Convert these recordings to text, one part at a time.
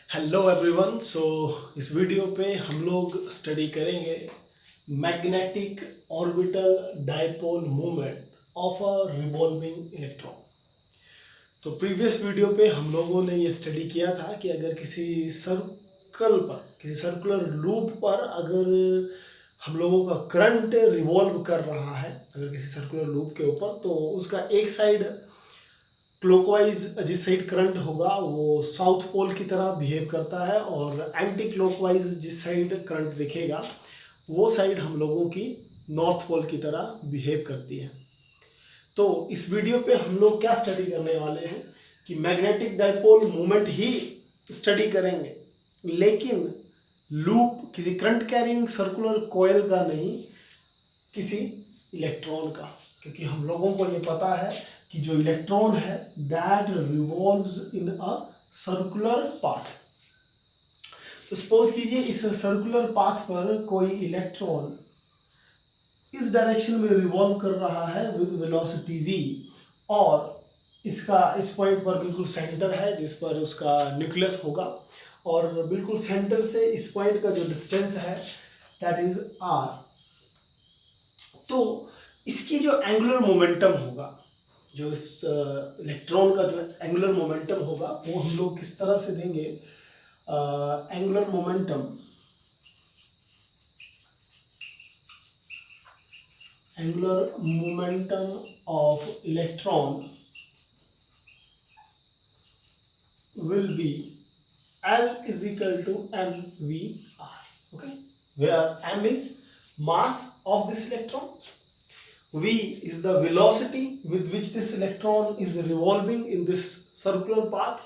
Hello everyone. इस video पे हम लोग स्टडी करेंगे magnetic orbital dipole movement of a revolving electron. तो प्रीवियस वीडियो पे हम लोगों ने ये स्टडी किया था कि अगर किसी सर्कुलर लूप पर अगर हम लोगों का करंट रिवॉल्व कर रहा है, अगर किसी सर्कुलर लूप के ऊपर, तो उसका एक साइड क्लॉकवाइज जिस साइड करंट होगा वो साउथ पोल की तरह बिहेव करता है, और एंटी क्लॉकवाइज जिस साइड करंट दिखेगा वो साइड हम लोगों की नॉर्थ पोल की तरह बिहेव करती है। तो इस वीडियो पे हम लोग क्या स्टडी करने वाले हैं कि मैग्नेटिक डाइपोल मोमेंट ही स्टडी करेंगे, लेकिन लूप किसी करंट कैरिंग सर्कुलर कॉइल का नहीं, किसी इलेक्ट्रॉन का। क्योंकि हम लोगों को ये पता है कि जो इलेक्ट्रॉन है that revolves in a circular path. तो सपोज कीजिए इस सर्कुलर पाथ पर कोई इलेक्ट्रॉन इस डायरेक्शन में रिवॉल्व कर रहा है विद वेलोसिटी v, और इसका इस पॉइंट पर बिल्कुल सेंटर है जिस पर उसका न्यूक्लियस होगा, और बिल्कुल सेंटर से इस पॉइंट का जो डिस्टेंस है दैट इज r। तो इसकी जो एंगुलर मोमेंटम होगा, जो इस इलेक्ट्रॉन का जो एंगुलर मोमेंटम होगा वो हम लोग किस तरह से देंगे। Angular momentum of electron will be L is equal to mvr, okay, where m is mass of this electron, v is the velocity with which this electron is revolving in this circular path,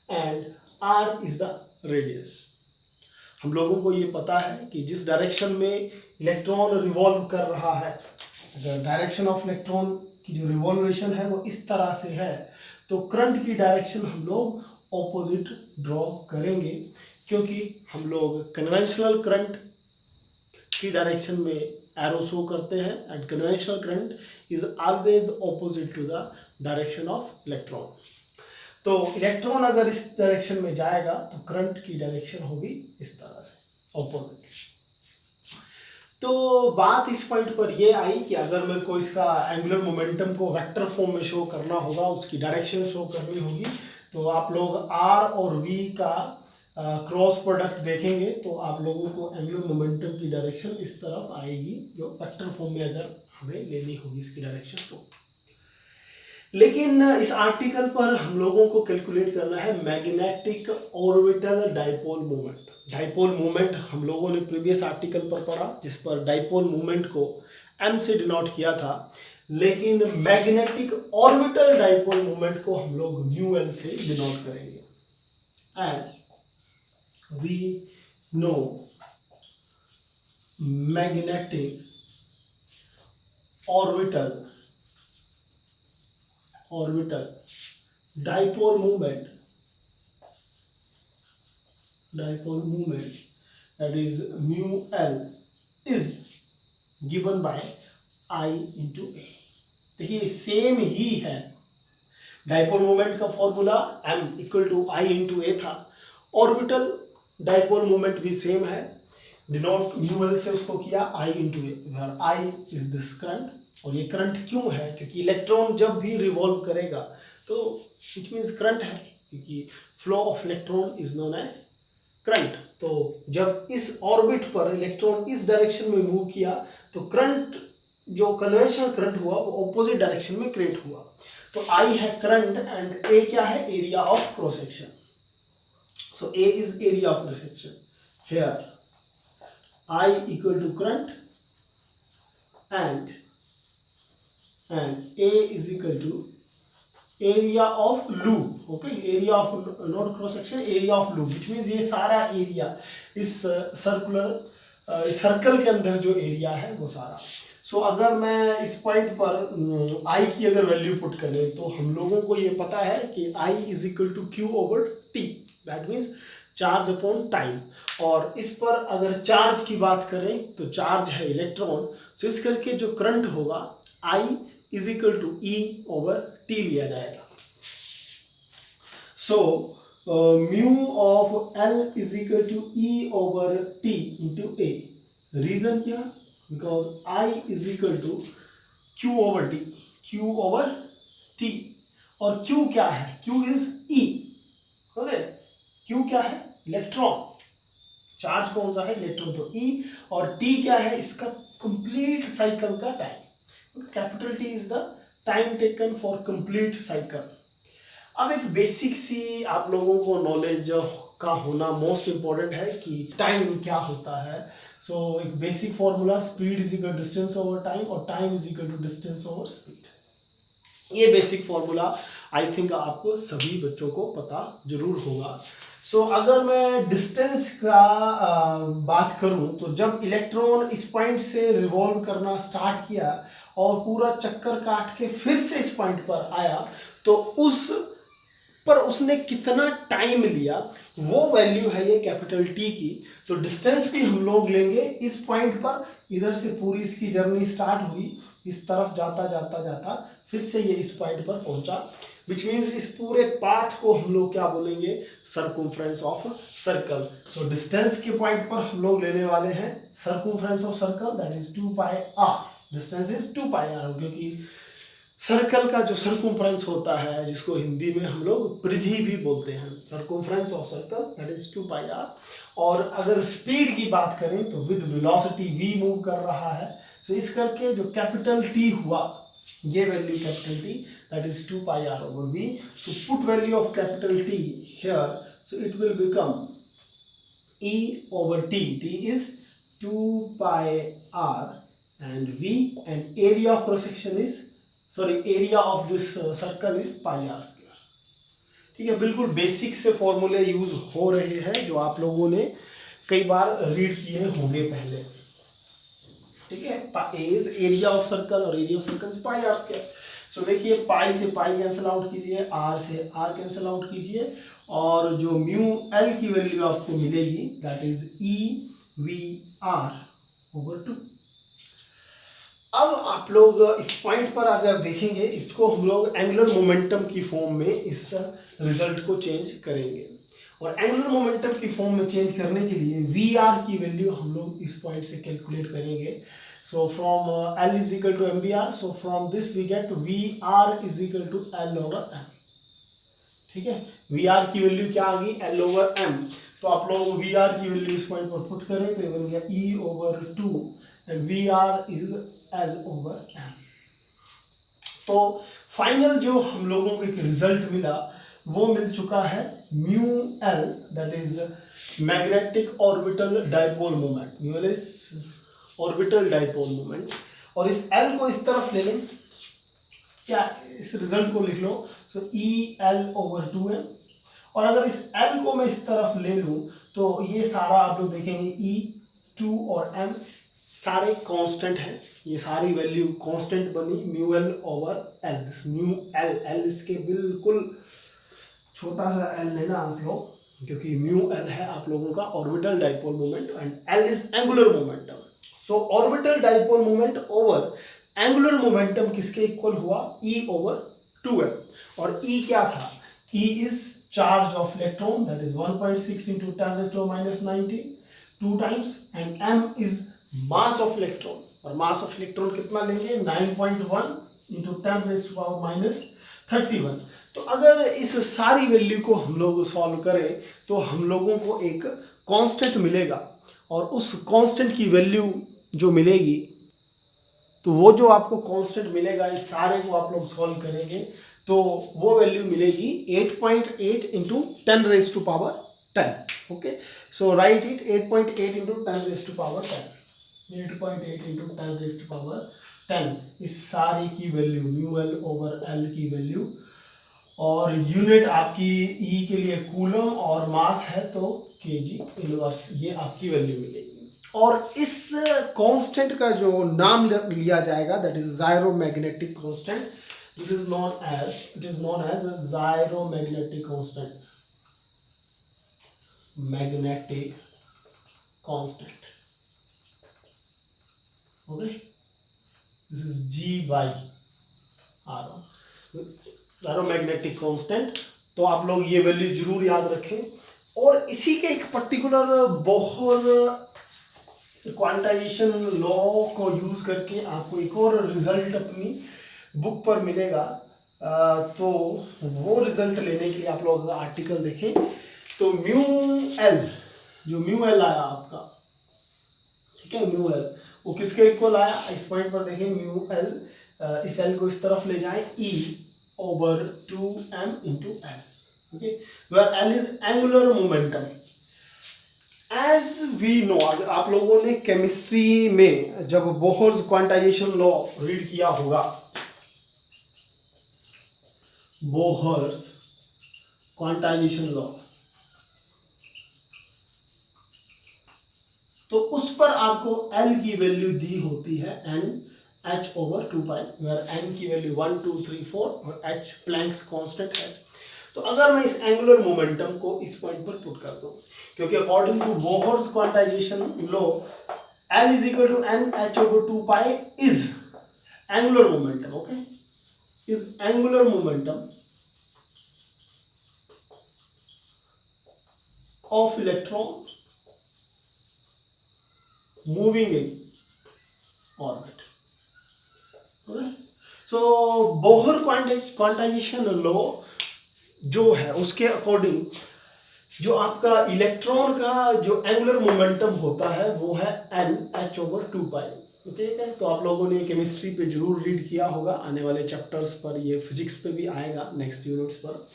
and r is the radius। हम लोगों को ये पता है कि जिस direction में electron revolve कर रहा है, अगर डायरेक्शन ऑफ इलेक्ट्रॉन की जो रिवॉल्वेशन है वो इस तरह से है, तो करंट की डायरेक्शन हम लोग ऑपोजिट ड्रॉ करेंगे, क्योंकि हम लोग कन्वेंशनल करंट की डायरेक्शन में एरो शो करते हैं, and conventional current is always opposite to the direction of electron. तो इलेक्ट्रॉन अगर इस डायरेक्शन में जाएगा तो करंट की डायरेक्शन होगी इस तरह से ऑपोजिट। तो बात इस पॉइंट पर ये आई कि अगर मेरे को इसका एंगुलर मोमेंटम को वेक्टर फॉर्म में शो करना होगा, उसकी डायरेक्शन शो करनी होगी, तो आप लोग r और v का क्रॉस प्रोडक्ट देखेंगे तो आप लोगों को एंगुलर मोमेंटम की डायरेक्शन इस तरफ आएगी, जो वेक्टर फॉर्म में अगर हमें लेनी होगी इसकी डायरेक्शन। तो लेकिन इस आर्टिकल पर हम लोगों को कैलकुलेट करना है magnetic orbital dipole moment. Dipole moment हम लोगों ने प्रीवियस आर्टिकल पर पढ़ा, जिस पर डाइपोल मोमेंट को m से डिनोट किया था, लेकिन मैग्नेटिक ऑर्बिटल डाइपोल मोमेंट को हम लोग म्यू एल से डिनोट करेंगे। As we know magnetic orbital dipole movement that is mu L is given by I into A। देखिए सेम ही है, डाइपोल मोमेंट का formula m equal to I into A था, ऑर्बिटल डाइपोल मोमेंट भी same है, denote mu L से उसको किया I into A, I is this current. और ये करंट क्यों है? क्योंकि इलेक्ट्रॉन जब भी रिवॉल्व करेगा तो इट मीन्स करंट है, क्योंकि flow of electron is known as current. तो जब इस ऑर्बिट पर इलेक्ट्रॉन इस डायरेक्शन में मूव किया तो करंट, जो कन्वेंशनल करंट हुआ, वो ऑपोजिट डायरेक्शन में क्रिएट हुआ। तो आई है करंट एंड ए क्या है? Area of cross section. So A is area of cross section. Here I equal to current and A is equal to area of loop, okay, area of not cross section, area of loop, which means ये सारा area इस circle के अंदर जो area है वो सारा। सो अगर मैं इस पॉइंट पर I की अगर वैल्यू पुट करें तो हम लोगों को ये पता है कि I is equal to Q over T, that means charge upon time. और इस पर अगर चार्ज की बात करें तो चार्ज है इलेक्ट्रॉन, तो इस करके जो करंट होगा I is equal to E over T लिया जाएगा। सो mu of L is equal to E over T into A. Reason क्या? Because I is equal to Q over T. Q over T. और Q क्या है? Q is E. Okay, Q क्या है? Electron. Charge कौन सा है? Electron. तो E और T क्या है? इसका कंप्लीट साइकिल का time. Capital T is the time taken for complete cycle. अब एक बेसिक सी आप लोगों को नॉलेज का होना मोस्ट इम्पॉर्टेंट है कि टाइम क्या होता है. सो एक basic formula, speed is equal distance over time और time is equal to distance over speed. ये बेसिक फॉर्मूला आई थिंक आपको सभी बच्चों को पता जरूर होगा. सो अगर मैं डिस्टेंस का बात करूं तो जब इलेक्ट्रॉन इस पॉइंट से रिवॉल्व करना स्टार्ट किया और पूरा चक्कर काट के फिर से इस पॉइंट पर आया, तो उस पर उसने कितना टाइम लिया वो वैल्यू है ये कैपिटल टी की. तो डिस्टेंस भी हम लोग लेंगे इस पॉइंट पर. इधर से पूरी इसकी जर्नी स्टार्ट हुई, इस तरफ जाता जाता जाता फिर से ये इस पॉइंट पर पहुंचा, विच मीन्स इस पूरे पाथ को हम लोग क्या बोलेंगे? Circumference of circle. So distance के पॉइंट पर हम लोग लेने वाले हैं circumference of circle, that is 2 pi R. Distance is 2 pi R, क्योंकि सर्कल का जो सर्कमफ्रेंस होता है जिसको हिंदी में हम लोग परिधि भी बोलते हैं, circumference of circle that is 2 pi R. और अगर स्पीड की बात करें तो विद वेलोसिटी v मूव कर रहा है. सो इस करके जो कैपिटल टी हुआ, ये value capital T that is 2 pi R over v. So put value of capital T here, so it will become e over t. t is 2 pi r and v, and area of cross section is, area of this circle is pi are square. ठीक है, बिल्कुल basic से फॉर्मूले use हो रहे हैं जो आप लोगों ने कई बार रीड किए होंगे पहले. ठीक है, इज एरिया ऑफ सर्कल और area of circle is pi are square. So देखिए, पाई से पाई कैंसिल आउट कीजिए, आर से आर कैंसिल आउट कीजिए, और जो म्यू एल की वैल्यू आपको मिलेगी that is e v r over 2. अब आप लोग इस पॉइंट पर अगर देखेंगे, इसको हम लोग एंगुलर मोमेंटम की फॉर्म में इस रिजल्ट को चेंज करेंगे. और एंगुलर मोमेंटम की फॉर्म में चेंज करने के लिए वी आर की वैल्यू हम लोग इस पॉइंट से कैलकुलेट करेंगे. So from L is equal to M B R, so from this we get V R is equal to L over M. ठीक है, वी आर की वैल्यू क्या आ गई? L over M. तो आप लोग वी आर की वैल्यू इस पॉइंट पर पुट करें तो ये बन गया E over 2 and V R is L over M. तो फाइनल जो हम लोगों को एक रिजल्ट मिला वो मिल चुका है mu L, that is magnetic orbital dipole moment. Mu L is orbital dipole moment. और इस एल को इस तरफ ले लें, क्या इस रिजल्ट को लिख लो. सो ई एल ओवर 2m. और अगर इस एल को मैं इस तरफ ले लूं तो ये सारा आप लोग देखेंगे ई 2 और m सारे कांस्टेंट हैं. ये सारी वैल्यू कांस्टेंट बनी mu L over L. This mu L, L इसके बिल्कुल छोटा सा एल लेना आप लोग, क्योंकि म्यू एल है आप लोगों का orbital dipole moment and L is angular momentum. So orbital dipole moment over angular momentum किसके इक्वल हुआ? ई ओवर 2m. और ई क्या था? E is charge of electron, that is 1.6 into 10⁻⁻19 2 times, and m is mass of electron. और mass of electron कितना लेंगे? 9.1 into 10⁻31. तो अगर इस सारी वैल्यू को हम लोग सॉल्व करें तो हम लोगों को एक कांस्टेंट मिलेगा, और उस कांस्टेंट की वैल्यू जो मिलेगी, तो वो जो आपको कांस्टेंट मिलेगा, इस सारे को आप लोग सॉल्व करेंगे तो वो वैल्यू मिलेगी 8.8 into 10⁻10. Okay, so right it 8.8 into 10⁻10. 8.8 into 10⁻10 इस सारी की value mu L over L की वैल्यू. और यूनिट आपकी ई के लिए कूलम और मास है तो केजी इनवर्स, ये आपकी वैल्यू मिलेगी. और इस कांस्टेंट का जो नाम लिया जाएगा that is gyromagnetic constant. This is known as, it is known as gyromagnetic constant. Magnetic constant. Okay, this is G by R. Magnetic constant तो आप लोग ये वैल्यू जरूर याद रखें। और इसी के एक पर्टिकुलर बोहर क्वांटाइजेशन लॉ को यूज करके आपको एक और रिजल्ट अपनी बुक पर मिलेगा। तो वो रिजल्ट लेने के लिए आप लोग आर्टिकल देखें तो म्यू एल, जो म्यू एल आया आपका, ठीक है, म्यू एल वो किसके इक्वल आया, इस पॉइंट पर देखें म्यू एल, इस एल को इस तरफ ले जाएं, E over 2m into L, okay, where L is angular momentum. As we know, आप लोगों ने केमिस्ट्री में जब बोहर्स क्वांटाइजेशन लॉ रीड किया होगा, बोहर्स क्वांटाइजेशन लॉ, तो उस पर आपको L की वैल्यू दी होती है NH over 2 pi, where N की वैल्यू 1 2 3 4 और H प्लैंक्स कांस्टेंट है। तो अगर मैं इस एंगुलर मोमेंटम को इस पॉइंट पर पुट कर दूं, क्योंकि according to Bohr's quantization law L is equal to NH over 2 pi is angular momentum, okay, is angular momentum of electron moving in orbit, okay? So Bohr quantization law जो है उसके according जो आपका electron का जो angular momentum होता है वो है NH ओवर 2 पाई, ठीक है। तो आप लोगों ने केमिस्ट्री पे जरूर रीड किया होगा, आने वाले चैप्टर्स पर, ये फिजिक्स पे भी आएगा नेक्स्ट यूनिट्स पर।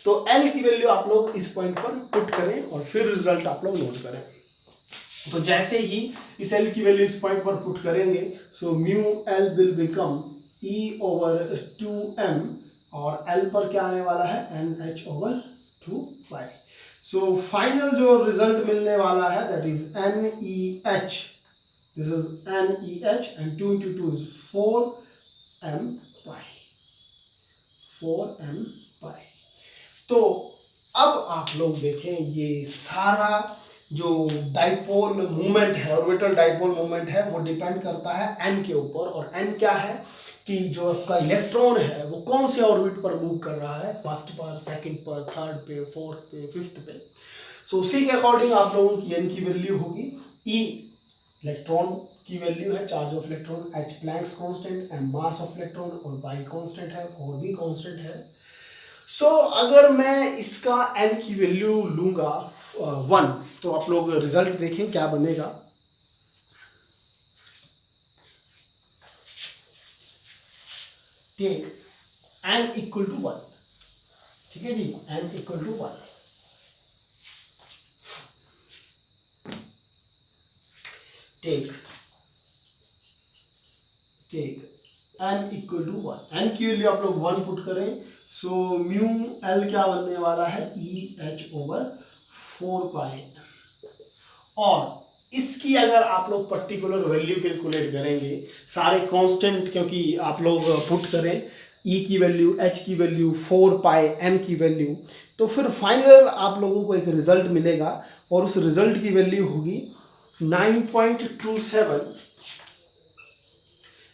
तो L की वैल्यू आप लोग इस पॉइंट पर पुट करें और फिर रिजल्ट आप लोग नोट करें। तो जैसे ही इस L की वैल्यू इस पॉइंट पर पुट करेंगे, so mu L will become E over 2m, और L पर क्या आने वाला है, NH ओवर 2 पाई। सो फाइनल जो रिजल्ट मिलने वाला है that is NEH, this is NEH and 2 into 2 is 4m pi, 4m पाई। तो अब आप लोग देखें ये सारा जो डाइपोल मूवमेंट है, ऑर्बिटल डाइपोल मूवमेंट है, वो डिपेंड करता है n के ऊपर। और n क्या है कि जो आपका इलेक्ट्रॉन है वो कौन से ऑर्बिट पर मूव कर रहा है, फर्स्ट पर, सेकंड पर, थर्ड पे, फोर्थ पे, फिफ्थ पे। सो उसी के अकॉर्डिंग आप लोगों की n की वैल्यू होगी। E इलेक्ट्रॉन की वैल्यू है, charge of electron, H Planck's constant, M mass of electron, और y कांस्टेंट है, और भी कांस्टेंट है। सो अगर मैं इसका n की वैल्यू लूंगा 1, तो आप लोग रिजल्ट देखें क्या बनेगा। टेक n इक्वल टू 1, ठीक है जी, n equal to 1। Take n equal to 1, n की वैल्यू आप लोग 1 पुट करें। सो म्यू L क्या बनने वाला है, EH ओवर 4 पाई। और इसकी अगर आप लोग पर्टिकुलर वैल्यू कैलकुलेट करेंगे, सारे कांस्टेंट क्योंकि आप लोग पुट करें, E की वैल्यू, H की वैल्यू, 4 पाई, M की वैल्यू, तो फिर फाइनल आप लोगों को एक रिजल्ट मिलेगा, और उस रिजल्ट की वैल्यू होगी 9.27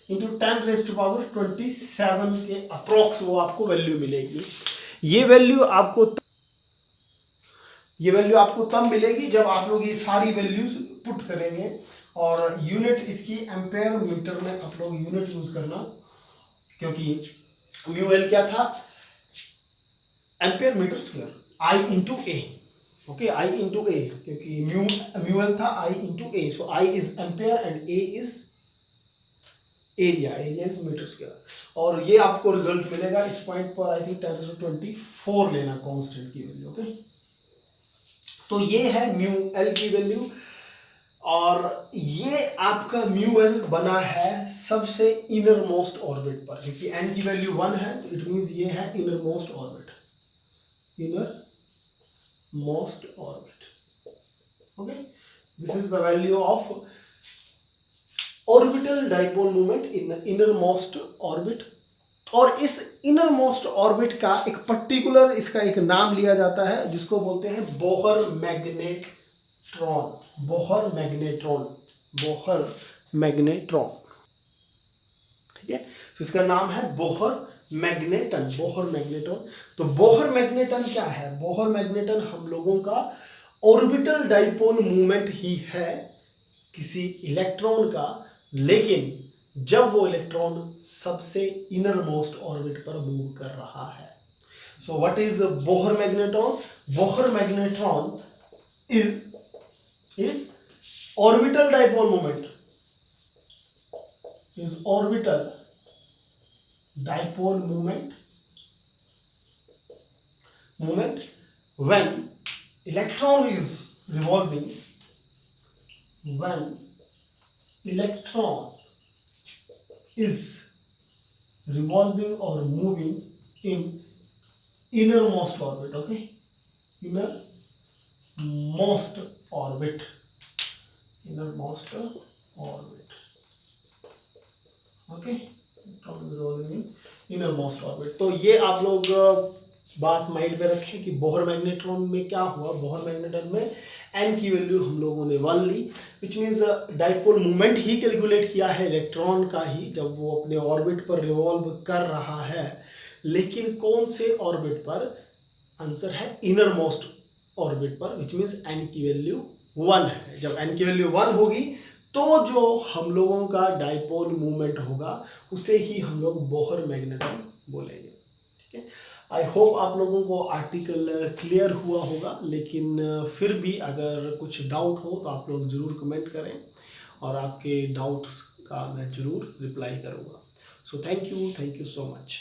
इंटू 10⁻27 के अप्रोक्स वो आपको वैल्यू मिलेगी। ये वैल्यू आपको तब मिलेगी जब आप लोग ये सारी वैल्यूज पुट करेंगे। और यूनिट इसकी एम्पेयर मीटर में आप लोग यूनिट यूज करना, क्योंकि म्यू एल क्या था, ampere metre square, I into A, okay, I into A, क्योंकि म्यू एल था I into A, so I is ampere and A is area is metre square. और ये आपको रिजल्ट मिलेगा इस पॉइंट पर, आई थिंक 10⁻24 लेना कांस्टेंट की वैल्यू, ओके। तो ये है म्यू एल की वैल्यू, और ये आपका म्यू एल बना है सबसे इनर मोस्ट ऑर्बिट पर, क्योंकि एन की वैल्यू 1 है, तो इट मींस ये है inner most orbit, inner most orbit, okay. This is the value of orbital dipole moment in inner most orbit. और इस इनर मोस्ट ऑर्बिट का एक पर्टिकुलर इसका एक नाम लिया जाता है जिसको बोलते हैं Bohr magnetron, Bohr magnetron, Bohr magnetron, ठीक है। तो इसका नाम है बोहर मैग्नेटन, बोहर मैग्नेटन। तो बोहर मैग्नेटन क्या है? बोहर मैग्नेटन हम लोगों का ऑर्बिटल डाइपोल मूवमेंट ही है किसी इलेक्ट्रॉन का, लेकिन जब वो इलेक्ट्रॉन सबसे इनर मोस्ट ऑर्बिट पर मूव कर रहा है। So what is Bohr magnetron? Bohr magnetron is orbital dipole moment, is orbital dipole moment when electron is revolving, when electron is revolving or moving in innermost orbit. Okay, innermost orbit, innermost orbit. Okay, electron is revolving in innermost orbit. तो ये आप लोग बात mind में रखें कि Bohr magnetron में क्या हुआ। बोहर मैग्नेट्रॉन में एन की वैल्यू हम लोगों ने 1 ली, विच मीन्स डाइपोल मूवमेंट ही कैलकुलेट किया है इलेक्ट्रॉन का ही, जब वो अपने ऑर्बिट पर रिवॉल्व कर रहा है। लेकिन कौन से ऑर्बिट पर? आंसर है इनर मोस्ट ऑर्बिट पर, विच मीन्स एन की वैल्यू 1 है। जब एन की वैल्यू 1 होगी तो जो हम लोगों का डाइपोल मूवमेंट होगा उसे ही हम लोग बोहर मैग्नेट्रॉन बोलेंगे। ठीक है, आई होप आप लोगों को आर्टिकल क्लियर हुआ होगा, लेकिन फिर भी अगर कुछ डाउट हो तो आप लोग ज़रूर कमेंट करें और आपके डाउट्स का मैं ज़रूर रिप्लाई करूँगा। So thank you so much.